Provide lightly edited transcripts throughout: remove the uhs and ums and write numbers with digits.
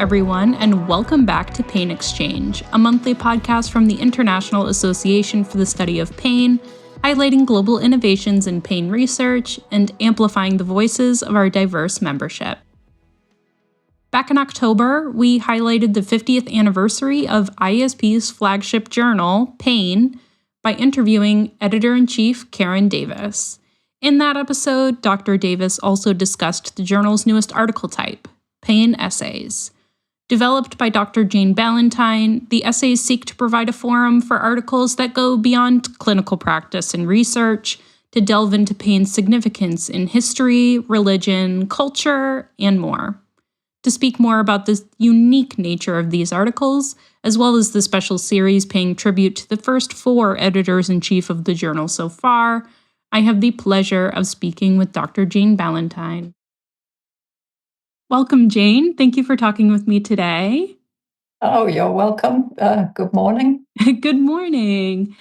everyone, and welcome back to Pain Exchange, a monthly podcast from the International Association for the Study of Pain, highlighting global innovations in pain research and amplifying the voices of our diverse membership. Back in October, we highlighted the 50th anniversary of IASP's flagship journal, Pain, by interviewing Editor-in-Chief Karen Davis. In that episode, Dr. Davis also discussed the journal's newest article type, Pain Essays. Developed by Dr. Jane Ballantyne, the essays seek to provide a forum for articles that go beyond clinical practice and research to delve into pain's significance in history, religion, culture, and more. To speak more about the unique nature of these articles, as well as the special series paying tribute to the first 4 editors-in-chief of the journal so far, I have the pleasure of speaking with Dr. Jane Ballantyne. Welcome, Jane. Thank you for talking with me today. Oh, you're welcome. Good morning. Good morning.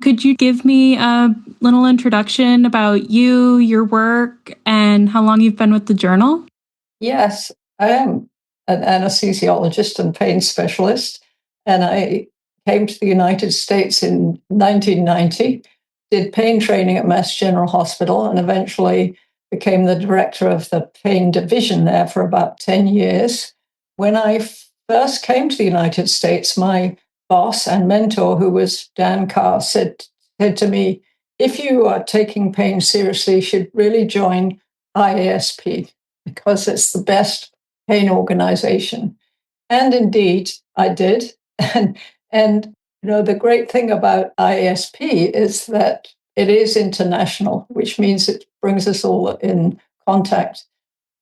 Could you give me a little introduction about you, your work, and how long you've been with the journal? Yes, I am an anesthesiologist and pain specialist, and I came to the United States in 1990, did pain training at Mass General Hospital, and eventually became the director of the pain division there for about 10 years. When I first came to the United States, my boss and mentor, who was Dan Carr, said to me, if you are taking pain seriously, you should really join IASP because it's the best pain organization. And indeed, I did. And the great thing about IASP is that it is international, which means it brings us all in contact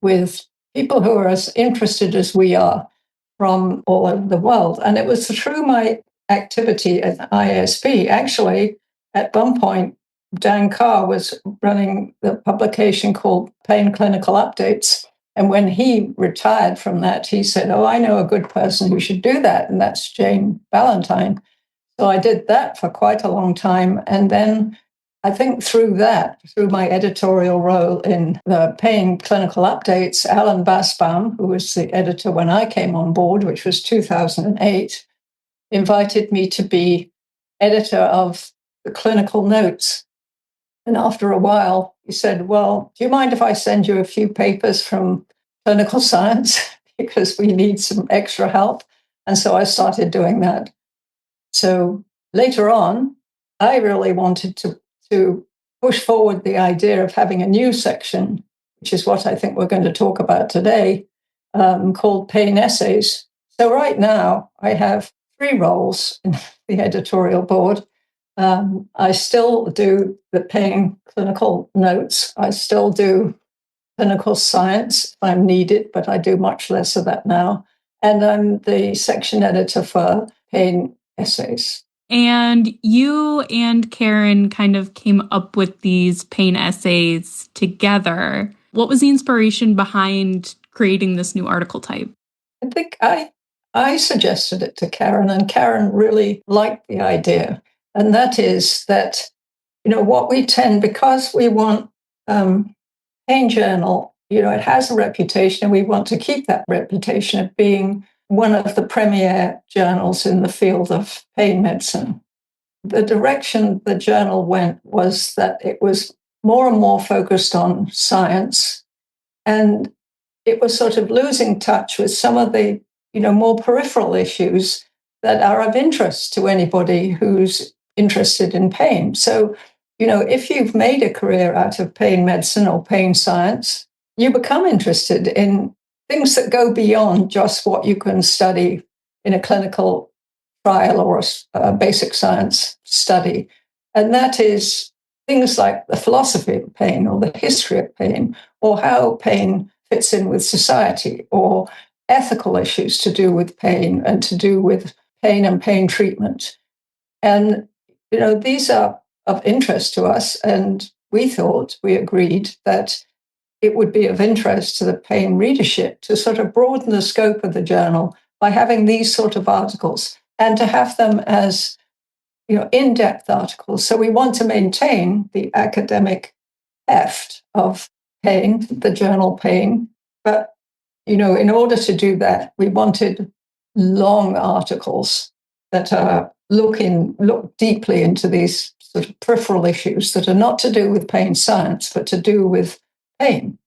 with people who are as interested as we are from all over the world. And it was through my activity at IASP, actually, at one point, Dan Carr was running the publication called Pain Clinical Updates. And when he retired from that, he said, oh, I know a good person who should do that, and that's Jane Ballantyne. So I did that for quite a long time. And then I think through my editorial role in the Pain Clinical Updates, Alan Basbaum, who was the editor when I came on board, which was 2008, invited me to be editor of the clinical notes. And after a while, he said, well, do you mind if I send you a few papers from clinical science? Because we need some extra help. And so I started doing that. So later on, I really wanted to push forward the idea of having a new section, which is what I think we're going to talk about today, called Pain Essays. So right now, I have 3 roles in the editorial board. I still do the pain clinical notes. I still do clinical science if I'm needed, but I do much less of that now. And I'm the section editor for Pain Essays. And you and Karen kind of came up with these pain essays together. What was the inspiration behind creating this new article type? I think I suggested it to Karen, and Karen really liked the idea. And that is that, what we tend, because we want Pain Journal, it has a reputation, and we want to keep that reputation of being one of the premier journals in the field of pain medicine. The direction the journal went was that it was more and more focused on science, and it was sort of losing touch with some of the, more peripheral issues that are of interest to anybody who's interested in pain. So, if you've made a career out of pain medicine or pain science, you become interested in things that go beyond just what you can study in a clinical trial or a basic science study. And that is things like the philosophy of pain or the history of pain or how pain fits in with society or ethical issues to do with pain and to do with pain and pain treatment. And, these are of interest to us. And we agreed that it would be of interest to the pain readership to sort of broaden the scope of the journal by having these sort of articles and to have them as, in-depth articles. So we want to maintain the academic heft of Pain, the journal Pain, but, in order to do that, we wanted long articles that look deeply into these sort of peripheral issues that are not to do with pain science, but to do with pain,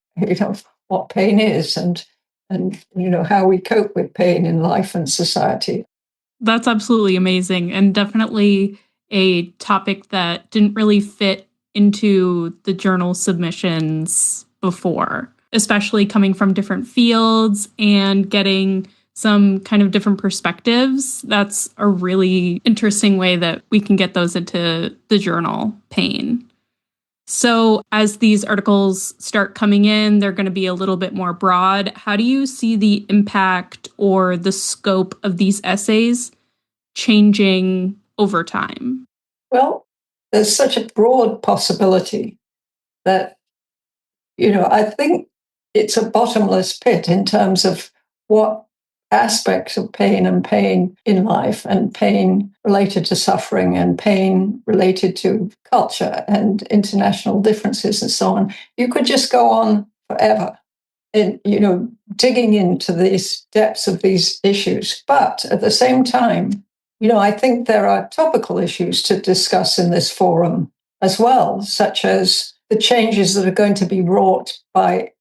what pain is and how we cope with pain in life and society. That's absolutely amazing, and definitely a topic that didn't really fit into the journal submissions before, especially coming from different fields and getting some kind of different perspectives. That's a really interesting way that we can get those into the journal Pain. So as these articles start coming in, they're going to be a little bit more broad. How do you see the impact or the scope of these essays changing over time? Well, there's such a broad possibility that, I think it's a bottomless pit in terms of what aspects of pain and pain in life and pain related to suffering and pain related to culture and international differences and so on. You could just go on forever in, digging into these depths of these issues. But at the same time, I think there are topical issues to discuss in this forum as well, such as the changes that are going to be wrought by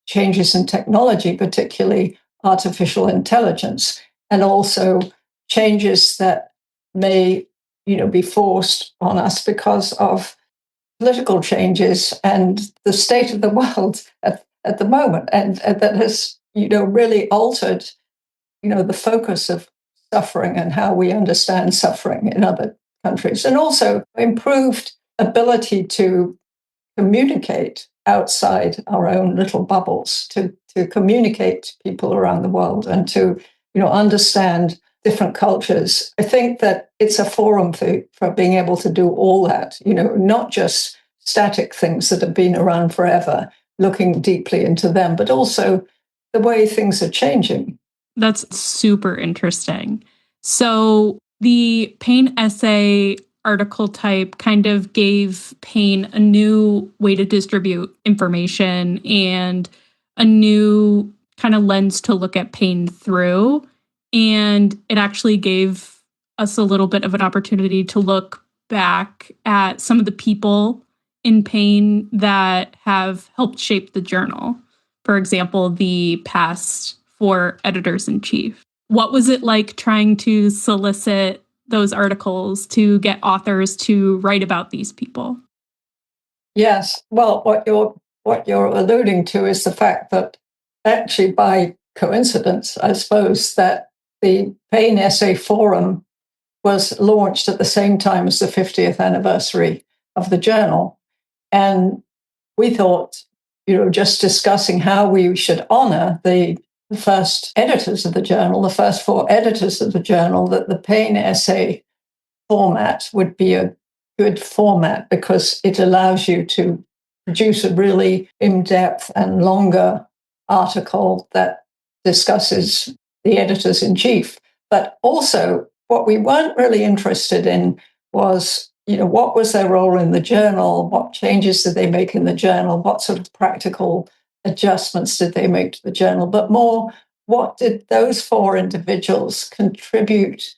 changes in technology, particularly artificial intelligence, and also changes that may, be forced on us because of political changes and the state of the world at the moment, and that has, really altered, the focus of suffering and how we understand suffering in other countries, and also improved ability to communicate outside our own little bubbles, to communicate to people around the world and to, understand different cultures. I think that it's a forum for being able to do all that, not just static things that have been around forever, looking deeply into them, but also the way things are changing. That's super interesting. So the pain essay article type kind of gave pain a new way to distribute information and a new kind of lens to look at pain through. And it actually gave us a little bit of an opportunity to look back at some of the people in pain that have helped shape the journal. For example, the past 4 editors-in-chief. What was it like trying to solicit those articles to get authors to write about these people? Yes. Well, what you're alluding to is the fact that actually by coincidence, I suppose, that the Pain Essay Forum was launched at the same time as the 50th anniversary of the journal. And we thought, just discussing how we should honor the first editors of the journal, the first 4 editors of the journal, that the Pain Essay format would be a good format because it allows you to produce a really in-depth and longer article that discusses the editors-in-chief. But also, what we weren't really interested in was, what was their role in the journal? What changes did they make in the journal? What sort of practical adjustments did they make to the journal? But more, what did those 4 individuals contribute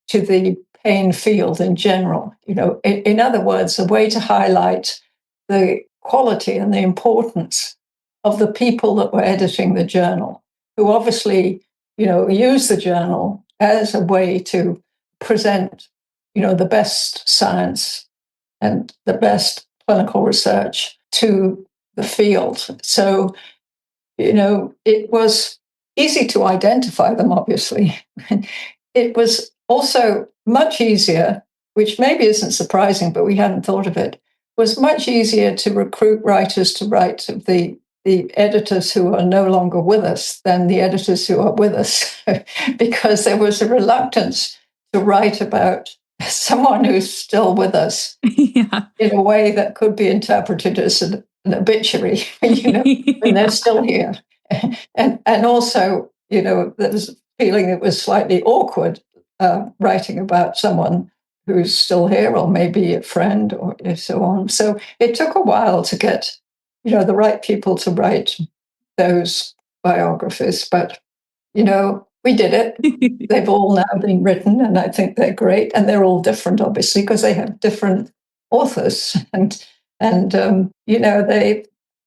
to the pain field in general? In other words, a way to highlight the quality and the importance of the people that were editing the journal, who obviously, use the journal as a way to present, the best science and the best clinical research to the field. So, it was easy to identify them, obviously. It was also much easier, which maybe isn't surprising, but we hadn't thought of it, was much easier to recruit writers to write the editors who are no longer with us than the editors who are with us, because there was a reluctance to write about someone who's still with us Yeah. in a way that could be interpreted as an obituary, when they're still here. And also, there's a feeling it was slightly awkward writing about someone who's still here or maybe a friend or so on. So it took a while to get, the right people to write those biographies, but, we did it. They've all now been written, and I think they're great. And they're all different, obviously, because they have different authors.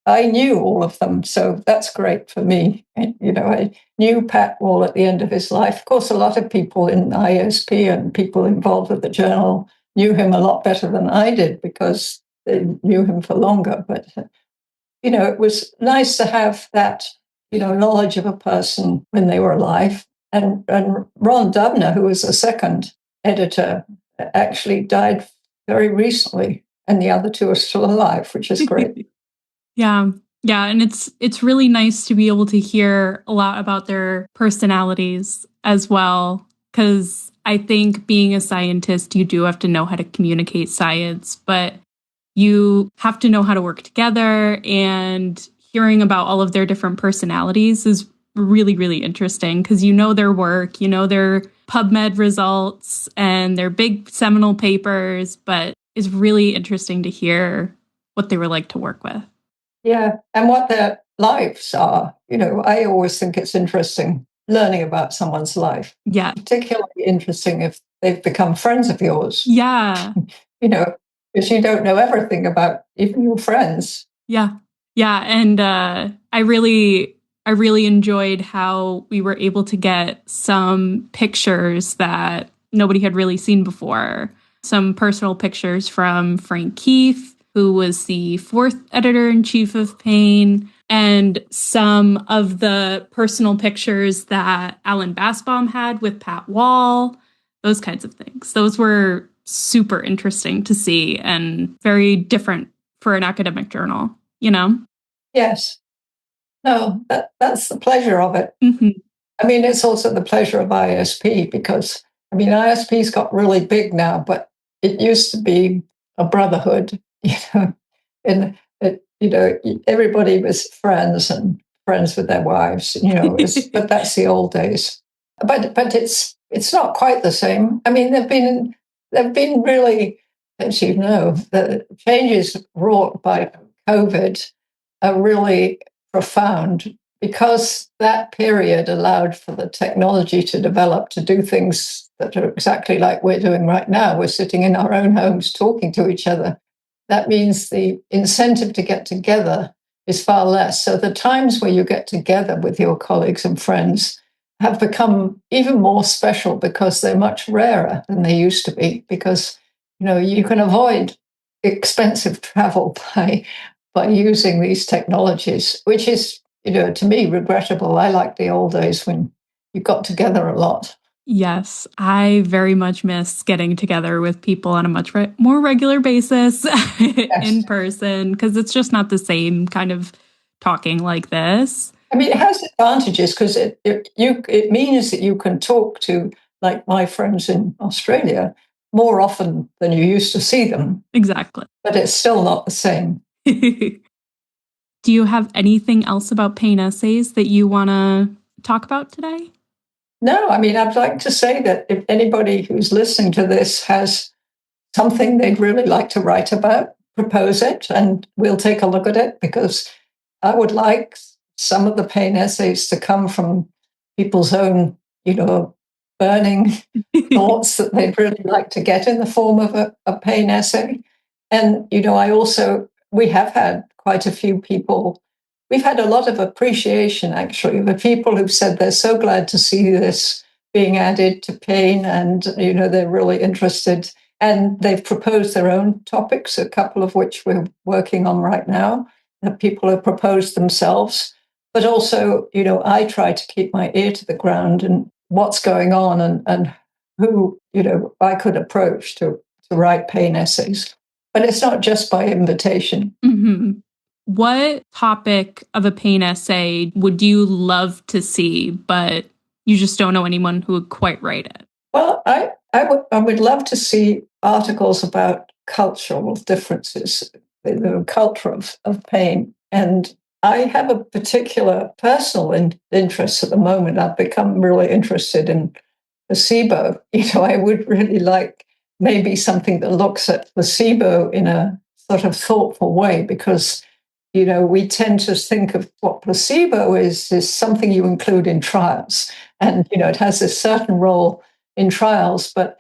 I knew all of them, so that's great for me. And, I knew Pat Wall at the end of his life. Of course, a lot of people in ISP and people involved with the journal knew him a lot better than I did because they knew him for longer. But, it was nice to have that, knowledge of a person when they were alive. And Ron Dubner, who was the second editor, actually died very recently, and the other two are still alive, which is great. Yeah. Yeah. And it's really nice to be able to hear a lot about their personalities as well. Because I think being a scientist, you do have to know how to communicate science, but you have to know how to work together. And hearing about all of their different personalities is really, really interesting because you know their work, you know their PubMed results and their big seminal papers, but it's really interesting to hear what they were like to work with. Yeah, and what their lives are. I always think it's interesting learning about someone's life. Yeah. Particularly interesting if they've become friends of yours. Yeah. Because you don't know everything about even your friends. Yeah. Yeah. And I really enjoyed how we were able to get some pictures that nobody had really seen before. Some personal pictures from Frank Keith, who was the fourth editor-in-chief of Pain, and some of the personal pictures that Alan Basbaum had with Pat Wall, those kinds of things. Those were super interesting to see and very different for an academic journal, Yes. No, that's the pleasure of it. Mm-hmm. I mean, it's also the pleasure of ISP because, ISP's got really big now, but it used to be a brotherhood, and everybody was friends and friends with their wives, but that's the old days. But it's not quite the same. There've been really, as you know, the changes wrought by COVID are really profound because that period allowed for the technology to develop to do things that are exactly like we're doing right now. We're sitting in our own homes talking to each other. That means the incentive to get together is far less. So the times where you get together with your colleagues and friends have become even more special because they're much rarer than they used to be because, you can avoid expensive travel by using these technologies, which is, to me, regrettable. I like the old days when you got together a lot. Yes, I very much miss getting together with people on a much more regular basis in person because it's just not the same kind of talking like this. It has advantages because it means that you can talk to, like my friends in Australia, more often than you used to see them. Exactly. But it's still not the same. Do you have anything else about Pain essays that you want to talk about today? No, I'd like to say that if anybody who's listening to this has something they'd really like to write about, propose it, and we'll take a look at it because I would like some of the Pain essays to come from people's own, burning thoughts that they'd really like to get in the form of a Pain essay. And, we have had quite a few people. We've had a lot of appreciation, actually, the people who've said they're so glad to see this being added to Pain and, they're really interested. And they've proposed their own topics, a couple of which we're working on right now, that people have proposed themselves. But also, I try to keep my ear to the ground and what's going on and who, I could approach to write Pain essays. But it's not just by invitation. Mm-hmm. What topic of a Pain essay would you love to see, but you just don't know anyone who would quite write it? Well, I would love to see articles about cultural differences, the culture of pain. And I have a particular personal interest at the moment. I've become really interested in placebo. I would really like maybe something that looks at placebo in a sort of thoughtful way because we tend to think of what placebo is something you include in trials. And, it has a certain role in trials, but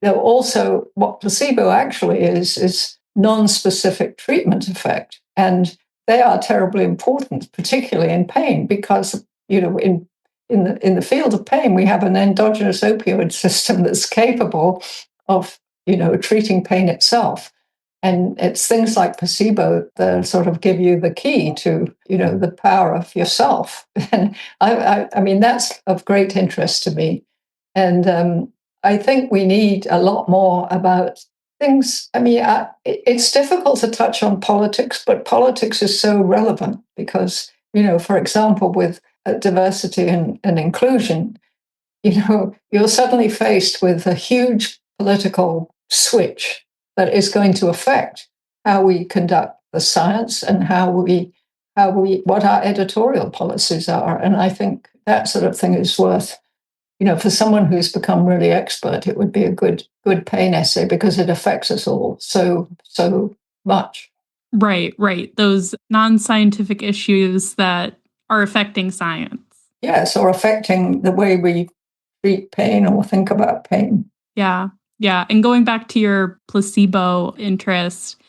also what placebo actually is non-specific treatment effect. And they are terribly important, particularly in pain, because, in the field of pain, we have an endogenous opioid system that's capable of, treating pain itself. And it's things like placebo that sort of give you the key to, the power of yourself. And I mean, that's of great interest to me. And I think we need a lot more about things. I mean, it's difficult to touch on politics, but politics is so relevant because, for example, with diversity and inclusion, you're suddenly faced with a huge political switch that is going to affect how we conduct the science and what our editorial policies are. And I think that sort of thing is worth, for someone who's become really expert, it would be a good pain essay because it affects us all so much. Right. Those non-scientific issues that are affecting science. Yes, or affecting the way we treat pain or think about pain. Yeah. And going back to your placebo interest,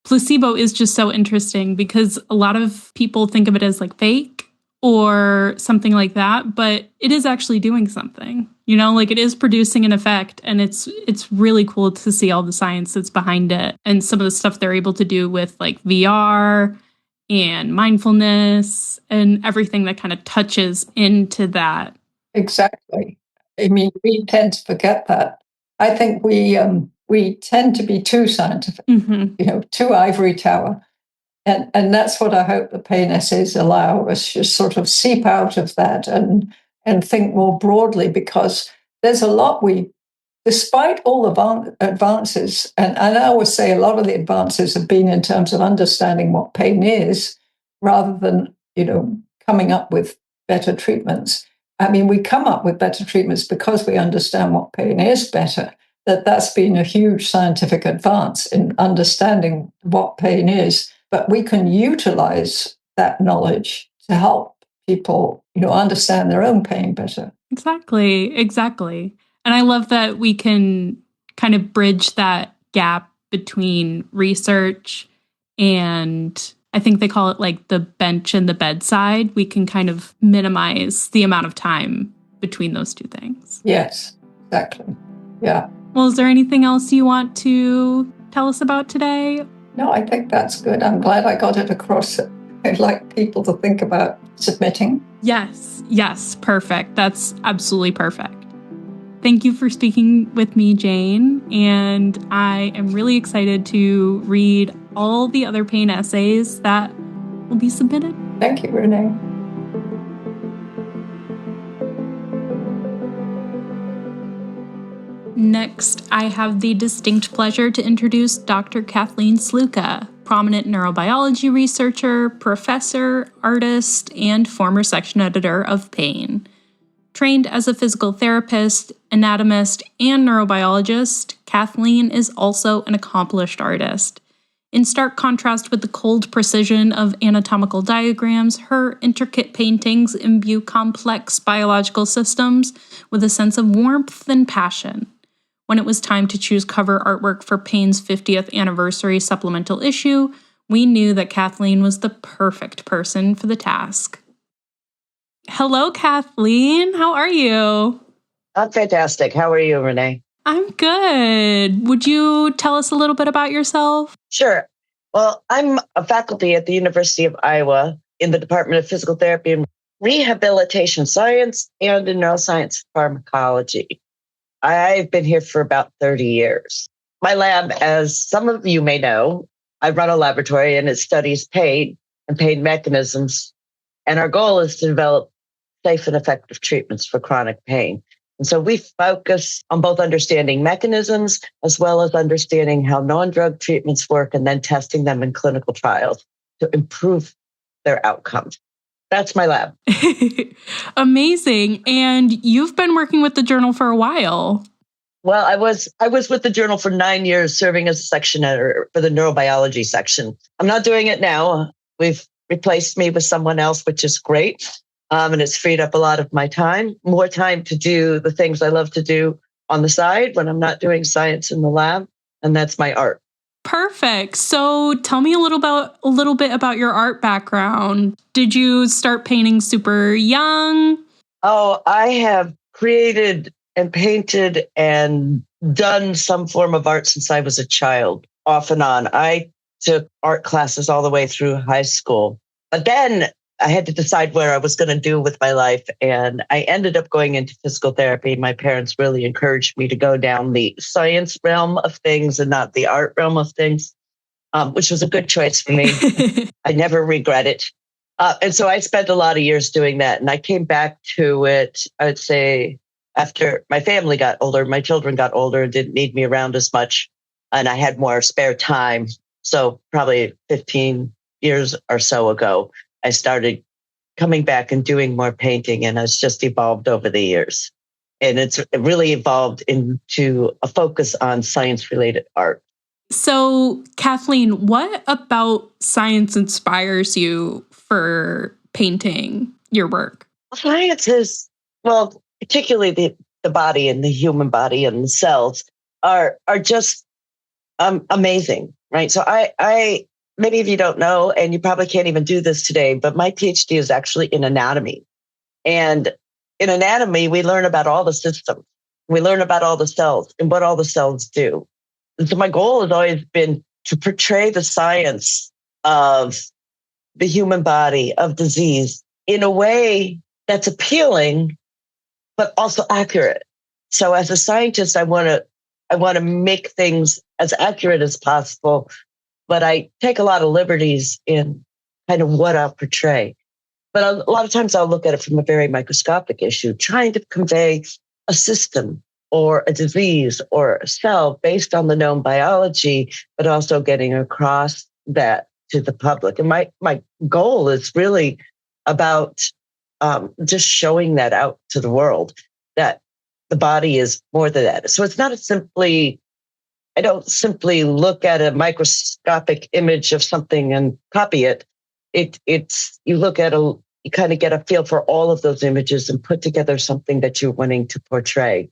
placebo is just so interesting because a lot of people think of it as like fake or something like that, but it is actually doing something, like it is producing an effect. And it's really cool to see all the science that's behind it and some of the stuff they're able to do with like VR and mindfulness and everything that kind of touches into that. Exactly. I mean, we tend to forget that. I think we tend to be too scientific, too ivory tower. And that's what I hope the pain essays allow us to sort of seep out of that and think more broadly, because there's a lot despite all the advances, and I always say a lot of the advances have been in terms of understanding what pain is rather than, coming up with better treatments. I mean, we come up with better treatments because we understand what pain is better. That's been a huge scientific advance in understanding what pain is. But we can utilize that knowledge to help people, understand their own pain better. Exactly. And I love that we can kind of bridge that gap between research and I think they call it like the bench and the bedside. We can kind of minimize the amount of time between those two things. Yes, exactly. Yeah. Well, is there anything else you want to tell us about today? No, I think that's good. I'm glad I got it across. I'd like people to think about submitting. Yes, perfect. That's absolutely perfect. Thank you for speaking with me, Jane. And I am really excited to read all the other pain essays that will be submitted. Thank you, Renee. Next, I have the distinct pleasure to introduce Dr. Kathleen Sluka, prominent neurobiology researcher, professor, artist, and former section editor of Pain. Trained as a physical therapist, anatomist, and neurobiologist, Kathleen is also an accomplished artist. In stark contrast with the cold precision of anatomical diagrams, her intricate paintings imbue complex biological systems with a sense of warmth and passion. When it was time to choose cover artwork for Pain's 50th anniversary supplemental issue, we knew that Kathleen was the perfect person for the task. Hello, Kathleen. How are you? I'm fantastic. How are you, Renee? I'm good. Would you tell us a little bit about yourself? Sure. Well, I'm a faculty at the University of Iowa in the Department of Physical Therapy and Rehabilitation Science and in Neuroscience Pharmacology. I've been here for about 30 years. My lab, as some of you may know, I run a laboratory and it studies pain and pain mechanisms. And our goal is to develop safe and effective treatments for chronic pain. And so we focus on both understanding mechanisms as well as understanding how non-drug treatments work and then testing them in clinical trials to improve their outcomes. That's my lab. Amazing. And you've been working with the journal for a while. Well, I was with the journal for 9 years, serving as a section editor for the neurobiology section. I'm not doing it now. we've replaced me with someone else, which is great. And it's freed up a lot of my time, more time to do the things I love to do on the side when I'm not doing science in the lab. And that's my art. Perfect. So tell me a little bit about your art background. Did you start painting super young? Oh, I have created and painted and done some form of art since I was a child, off and on. I took art classes all the way through high school. But then I had to decide where I was going to do with my life. And I ended up going into physical therapy. My parents really encouraged me to go down the science realm of things and not the art realm of things, which was a good choice for me. I never regret it. And so I spent a lot of years doing that. And I came back to it, I'd say, after my family got older, my children got older and didn't need me around as much. And I had more spare time. So probably 15 years or so ago, I started coming back and doing more painting, and it's just evolved over the years. And it really evolved into a focus on science-related art. So, Kathleen, what about science inspires you for painting your work? Science is, well, particularly the body and the human body and the cells are just amazing, right? So I many of you don't know, and you probably can't even do this today, but my PhD is actually in anatomy. And in anatomy, we learn about all the systems. We learn about all the cells and what all the cells do. And so my goal has always been to portray the science of the human body, of disease, in a way that's appealing, but also accurate. So as a scientist, I want to make things as accurate as possible, but I take a lot of liberties in kind of what I'll portray. But a lot of times I'll look at it from a very microscopic issue, trying to convey a system or a disease or a cell based on the known biology, but also getting across that to the public. And my goal is really about just showing that out to the world, that the body is more than that. So it's not I don't simply look at a microscopic image of something and copy it. You look at you kind of get a feel for all of those images and put together something that you're wanting to portray.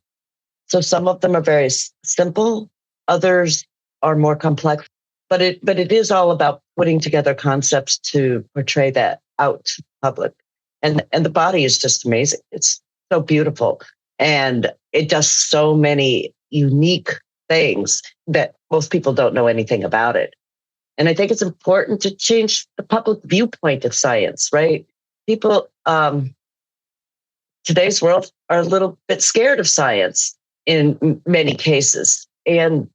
So some of them are very simple, others are more complex, but it is all about putting together concepts to portray that out to the public. And the body is just amazing. It's so beautiful. And it does so many unique things that most people don't know anything about it. And I think it's important to change the public viewpoint of science, right? People, today's world are a little bit scared of science in many cases. And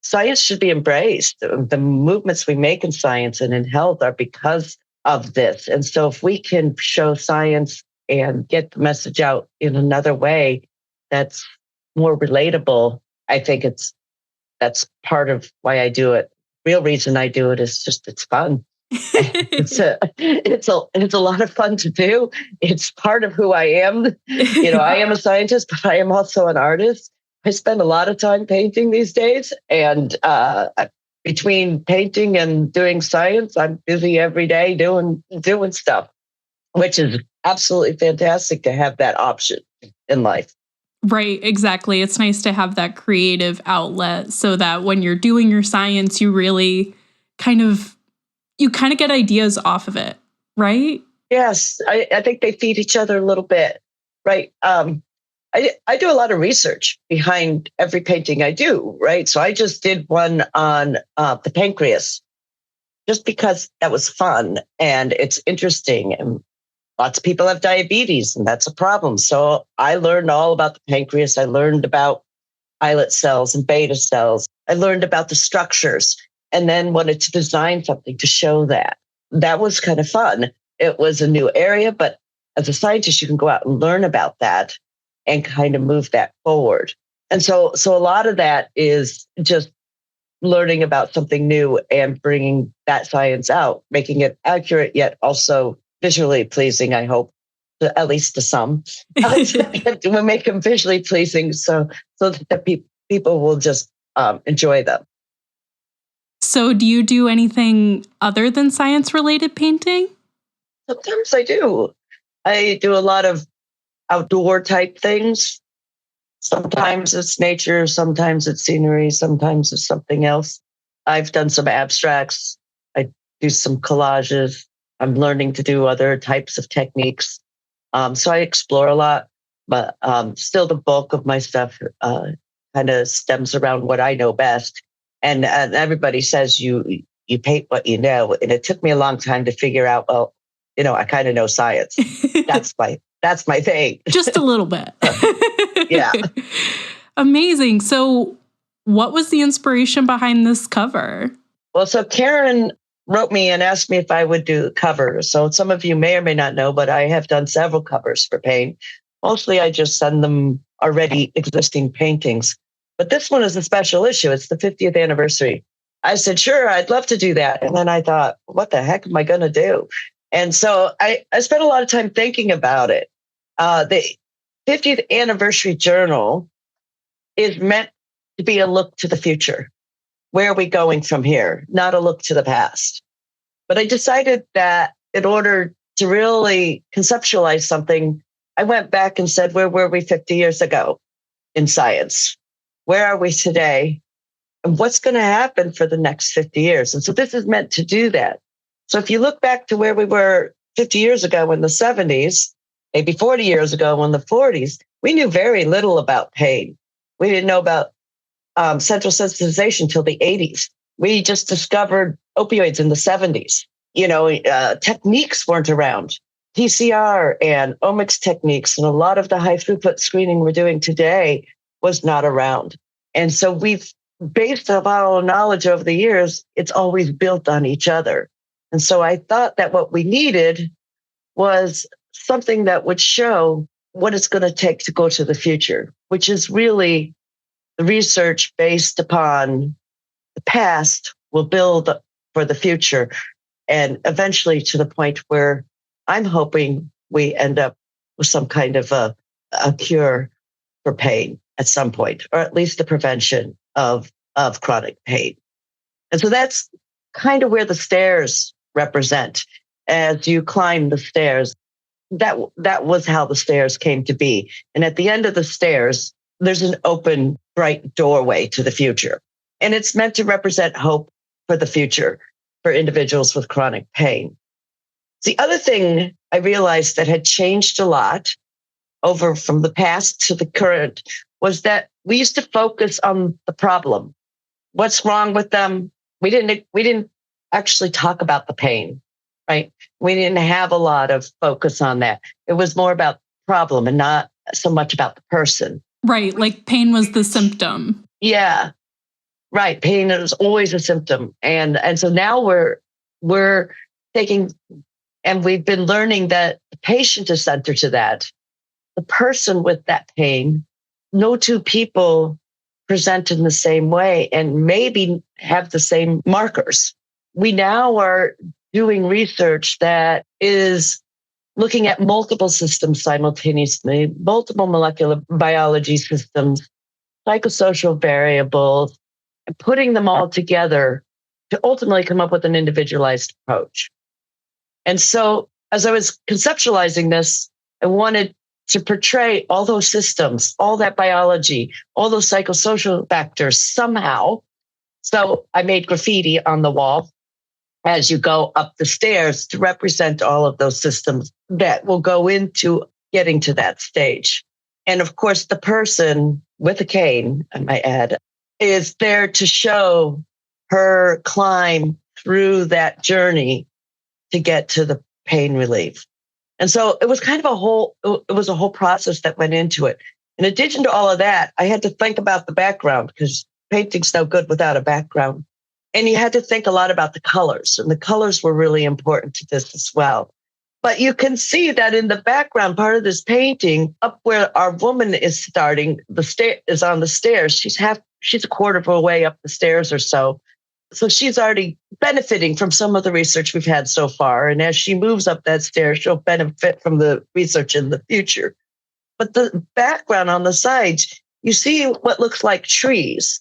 science should be embraced. The movements we make in science and in health are because of this. And so if we can show science and get the message out in another way that's more relatable, I think that's part of why I do it. Real reason I do it is just it's fun. It's a lot of fun to do. It's part of who I am. I am a scientist, but I am also an artist. I spend a lot of time painting these days, and between painting and doing science, I'm busy every day doing stuff, which is absolutely fantastic to have that option in life. Right, exactly. It's nice to have that creative outlet so that when you're doing your science, you really kind of get ideas off of it, right? Yes, I think they feed each other a little bit, right? I do a lot of research behind every painting I do, right? So I just did one on the pancreas, just because that was fun and it's interesting. And lots of people have diabetes, and that's a problem. So I learned all about the pancreas. I learned about islet cells and beta cells. I learned about the structures, and then wanted to design something to show that. That was kind of fun. It was a new area, but as a scientist, you can go out and learn about that and kind of move that forward. And so a lot of that is just learning about something new and bringing that science out, making it accurate, yet also visually pleasing, I hope, at least to some. We'll make them visually pleasing so that the people will just enjoy them. So do you do anything other than science-related painting? Sometimes I do. I do a lot of outdoor type things. Sometimes it's nature, sometimes it's scenery, sometimes it's something else. I've done some abstracts. I do some collages. I'm learning to do other types of techniques. So I explore a lot, but still the bulk of my stuff kind of stems around what I know best. And everybody says you paint what you know. And it took me a long time to figure out, well, I kind of know science. That's my thing. Just a little bit. Yeah. Amazing. So what was the inspiration behind this cover? Well, so Karen wrote me and asked me if I would do covers. So some of you may or may not know, but I have done several covers for Pain. Mostly I just send them already existing paintings. But this one is a special issue. It's the 50th anniversary. I said, sure, I'd love to do that. And then I thought, what the heck am I going to do? And so I spent a lot of time thinking about it. The 50th anniversary journal is meant to be a look to the future. Where are we going from here? Not a look to the past. But I decided that in order to really conceptualize something, I went back and said, where were we 50 years ago in science? Where are we today? And what's going to happen for the next 50 years? And so this is meant to do that. So if you look back to where we were 50 years ago in the 70s, maybe 40 years ago in the 40s, we knew very little about pain. We didn't know about central sensitization till the 80s. We just discovered opioids in the 70s. Techniques weren't around. PCR and omics techniques and a lot of the high throughput screening we're doing today was not around. And so we've based on our knowledge over the years, it's always built on each other. And so I thought that what we needed was something that would show what it's going to take to go to the future, which is really the research based upon the past will build for the future and eventually to the point where I'm hoping we end up with some kind of a cure for pain at some point, or at least the prevention of chronic pain. And so that's kind of where the stairs represent. As you climb the stairs, that was how the stairs came to be. And at the end of the stairs, there's an open, bright doorway to the future. And it's meant to represent hope for the future for individuals with chronic pain. The other thing I realized that had changed a lot over from the past to the current was that we used to focus on the problem. What's wrong with them? We didn't actually talk about the pain, right? We didn't have a lot of focus on that. It was more about the problem and not so much about the person. Right, like pain was the symptom. Yeah, right. Pain is always a symptom. And so now we're taking, and we've been learning that the patient is centered to that. The person with that pain, no two people present in the same way and maybe have the same markers. We now are doing research that is looking at multiple systems simultaneously, multiple molecular biology systems, psychosocial variables, and putting them all together to ultimately come up with an individualized approach. And so as I was conceptualizing this, I wanted to portray all those systems, all that biology, all those psychosocial factors somehow. So I made graffiti on the wall as you go up the stairs to represent all of those systems that will go into getting to that stage. And of course, the person with a cane, I might add, is there to show her climb through that journey to get to the pain relief. And so it was kind of a whole process that went into it. In addition to all of that, I had to think about the background because painting's no good without a background. And you had to think a lot about the colors, and the colors were really important to this as well. But you can see that in the background part of this painting, up where our woman is starting, is on the stairs. She's a quarter of a way up the stairs or so. So she's already benefiting from some of the research we've had so far. And as she moves up that stair, she'll benefit from the research in the future. But the background on the sides, you see what looks like trees.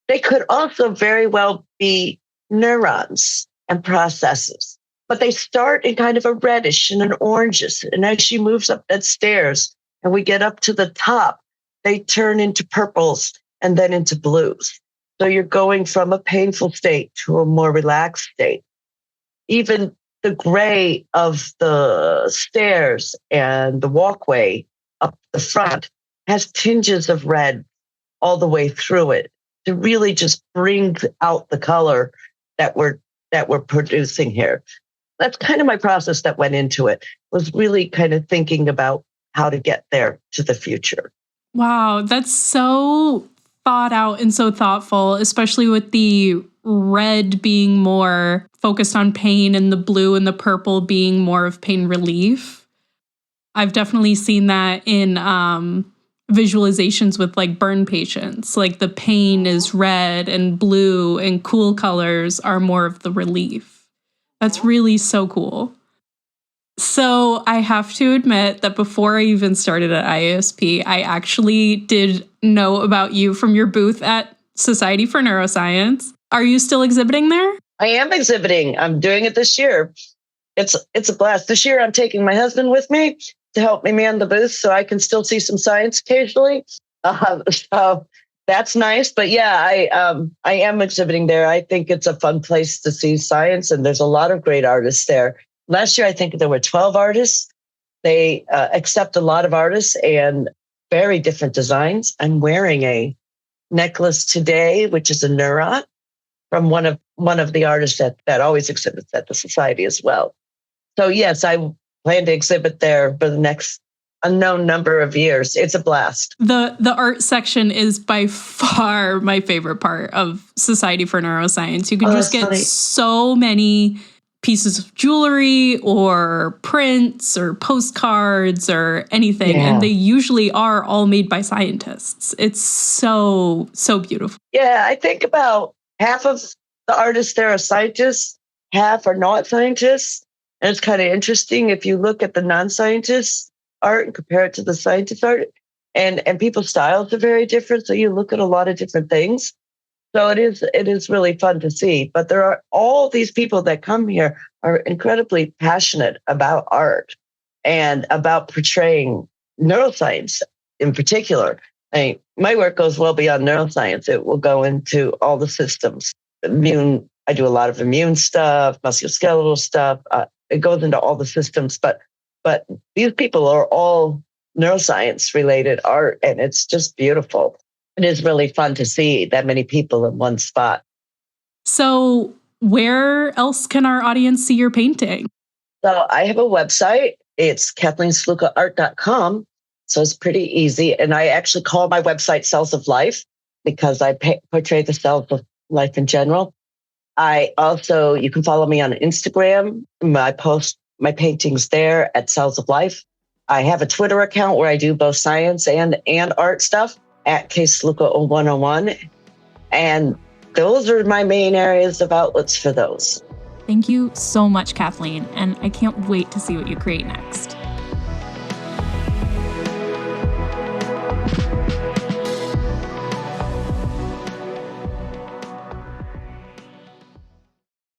They could also very well be neurons and processes. But they start in kind of a reddish and an orangish. And as she moves up that stairs and we get up to the top, they turn into purples and then into blues. So you're going from a painful state to a more relaxed state. Even the gray of the stairs and the walkway up the front has tinges of red all the way through it to really just bring out the color that we're producing here. That's kind of my process that went into it, was really kind of thinking about how to get there to the future. Wow, that's so thought out and so thoughtful, especially with the red being more focused on pain and the blue and the purple being more of pain relief. I've definitely seen that in visualizations with like burn patients. Like the pain is red and blue and cool colors are more of the relief. That's really so cool. So I have to admit that before I even started at IASP, I actually did know about you from your booth at Society for Neuroscience. Are you still exhibiting there? I am exhibiting. I'm doing it this year. It's a blast. This year I'm taking my husband with me to help me man the booth so I can still see some science occasionally. So that's nice. But yeah, I am exhibiting there. I think it's a fun place to see science, and there's a lot of great artists there. Last year, I think there were 12 artists. They accept a lot of artists and very different designs. I'm wearing a necklace today, which is a neuron from one of the artists that always exhibits at the Society as well. So yes, I plan to exhibit there for the next unknown number of years. It's a blast. The art section is by far my favorite part of Society for Neuroscience. You can just get so many pieces of jewelry or prints or postcards or anything. Yeah. And they usually are all made by scientists. It's so, so beautiful. Yeah, I think about half of the artists there are scientists, half are not scientists. And it's kind of interesting if you look at the non-scientists art and compare it to the scientist art, and people's styles are very different. So you look at a lot of different things. So it is really fun to see. But there are all these people that come here are incredibly passionate about art and about portraying neuroscience in particular. My work goes well beyond neuroscience. It will go into all the systems. I do a lot of immune stuff, musculoskeletal stuff. It goes into all the systems. But these people are all neuroscience related art, and it's just beautiful. It is really fun to see that many people in one spot. So where else can our audience see your painting? So I have a website. It's KathleenSlukaArt.com. So it's pretty easy. And I actually call my website Cells of Life because I portray the cells of life in general. You can follow me on Instagram. I post my paintings there at Cells of Life. I have a Twitter account where I do both science and art stuff at KSluka0101. And those are my main areas of outlets for those. Thank you so much, Kathleen. And I can't wait to see what you create next.